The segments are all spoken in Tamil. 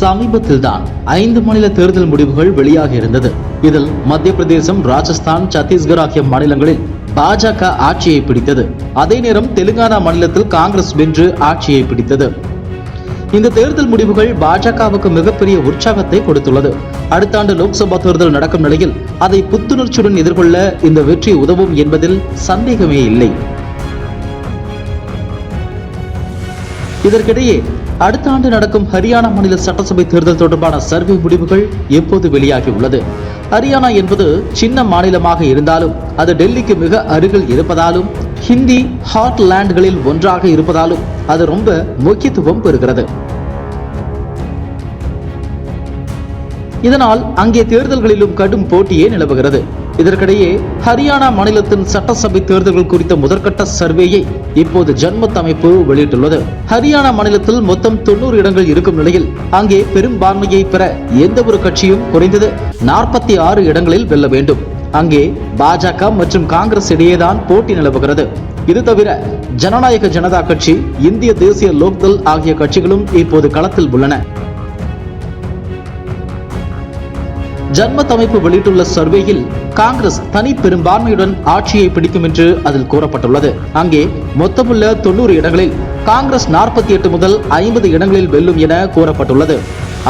சமீபத்தில்தான் 5 மாநில தேர்தல் முடிவுகள் வெளியாகி இருந்தது. இதில் மத்திய பிரதேசம், ராஜஸ்தான், சத்தீஸ்கர் ஆகிய மாநிலங்களில் பாஜக ஆட்சியை பிடித்தது. அதே நேரம் தெலுங்கானா மாநிலத்தில் காங்கிரஸ் வென்று ஆட்சியை பிடித்தது. இந்த தேர்தல் முடிவுகள் பாஜகவுக்கு மிகப்பெரிய உற்சாகத்தை கொடுத்துள்ளது. அடுத்த ஆண்டு லோக்சபா தேர்தல் நடக்கும் நிலையில் அதை புத்துணர்ச்சியுடன் எதிர்கொள்ள இந்த வெற்றி உதவும் என்பதில் சந்தேகமே இல்லை. இதற்கிடையே அடுத்த ஆண்டு நடக்கும் ஹரியானா மாநில சட்டசபை தேர்தல் தொடர்பான சர்வே முடிவுகள் எப்போது வெளியாகி உள்ளது. ஹரியானா என்பது சின்ன மாநிலமாக இருந்தாலும் அது டெல்லிக்கு மிக அருகில் இருப்பதாலும் ஹிந்தி ஹார்ட்லேண்ட்களில் ஒன்றாக இருப்பதாலும் அது ரொம்ப முக்கியத்துவம் பெறுகிறது. இதனால் அங்கே தேர்தல்களிலும் கடும் போட்டியே நிலவுகிறது. இதற்கிடையே ஹரியானா மாநிலத்தின் சட்டசபை தேர்தல்கள் குறித்த முதற்கட்ட சர்வேயை இப்போது ஜன்மத் அமைப்பு வெளியிட்டுள்ளது. ஹரியானா மாநிலத்தில் மொத்தம் 90 இடங்கள் இருக்கும் நிலையில் அங்கே பெரும்பான்மையை பெற எந்த ஒரு கட்சியும் குறைந்தது 46 இடங்களில் வெல்ல வேண்டும். அங்கே பாஜக மற்றும் காங்கிரஸ் இடையேதான் போட்டி நிலவுகிறது. இது தவிர ஜனநாயக ஜனதா கட்சி, இந்திய தேசிய லோக்தள் ஆகிய கட்சிகளும் இப்போது களத்தில் உள்ளன. ஜன்மத் அமைப்பு வெளியிட்டுள்ள சர்வேயில் காங்கிரஸ் தனி பெரும்பான்மையுடன் ஆட்சியை பிடிக்கும் என்று அதில் கூறப்பட்டுள்ளது. அங்கே மொத்தமுள்ள 90 இடங்களில் காங்கிரஸ் 48 முதல் 50 இடங்களில் வெல்லும் என கூறப்பட்டுள்ளது.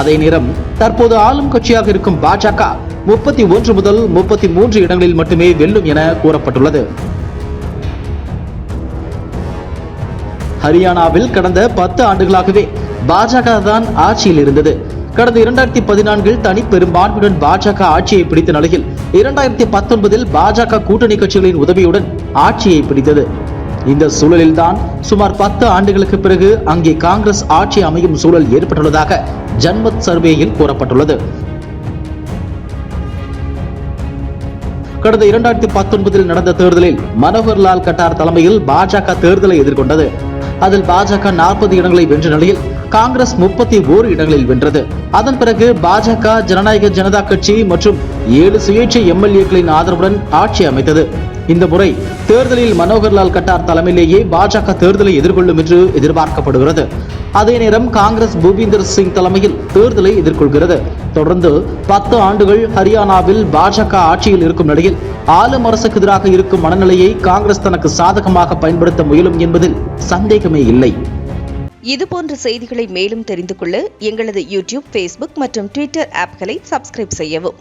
அதே நேரம் தற்போது ஆளும் கட்சியாக இருக்கும் பாஜக 31 முதல் 33 இடங்களில் மட்டுமே வெல்லும் என கூறப்பட்டுள்ளது. ஹரியானாவில் கடந்த 10 ஆண்டுகளாகவே பாஜக தான் ஆட்சியில் இருந்தது. கடந்த 2014 தனி பெரும்பான்மையுடன் பாஜக ஆட்சியை பிடித்த நிலையில் 2019 பாஜக கூட்டணி கட்சிகளின் உதவியுடன் ஆட்சியை பிடித்தது. இந்த சூழலில்தான் சுமார் 10 ஆண்டுகளுக்கு பிறகு அங்கே காங்கிரஸ் ஆட்சி அமையும் சூழல் ஏற்பட்டுள்ளதாக ஜன்மத் சர்வேயில் கூறப்பட்டுள்ளது. கடந்த 2019 நடந்த தேர்தலில் மனோகர்லால் கட்டார் தலைமையில் பாஜக தேர்தலை எதிர்கொண்டது. அதில் பாஜக 40 இடங்களை வென்ற நிலையில் காங்கிரஸ் 31 இடங்களில் வென்றது. அதன் பிறகு பாஜக, ஜனநாயக ஜனதா கட்சி மற்றும் 7 சுயேட்சை எம்எல்ஏக்களின் ஆதரவுடன் ஆட்சி அமைத்தது. இந்த முறை தேர்தலில் மனோகர்லால் கட்டார் தலைமையிலேயே பாஜக தேர்தலை எதிர்கொள்ளும் என்று எதிர்பார்க்கப்படுகிறது. அதே நேரம் காங்கிரஸ் பூபிந்தர் சிங் தலைமையில் தேர்தலை எதிர்கொள்கிறது. தொடர்ந்து 10 ஆண்டுகள் ஹரியானாவில் பாஜக ஆட்சியில் இருக்கும் நிலையில் ஆளும் அரசுக்கு எதிராக இருக்கும் மனநிலையை காங்கிரஸ் தனக்கு சாதகமாக பயன்படுத்த முயலும் என்பதில் சந்தேகமே இல்லை. இதுபோன்ற செய்திகளை மேலும் தெரிந்து கொள்ள எங்களது யூடியூப், ஃபேஸ்புக் மற்றும் ட்விட்டர் ஆப்களை சப்ஸ்கிரைப் செய்யவும்.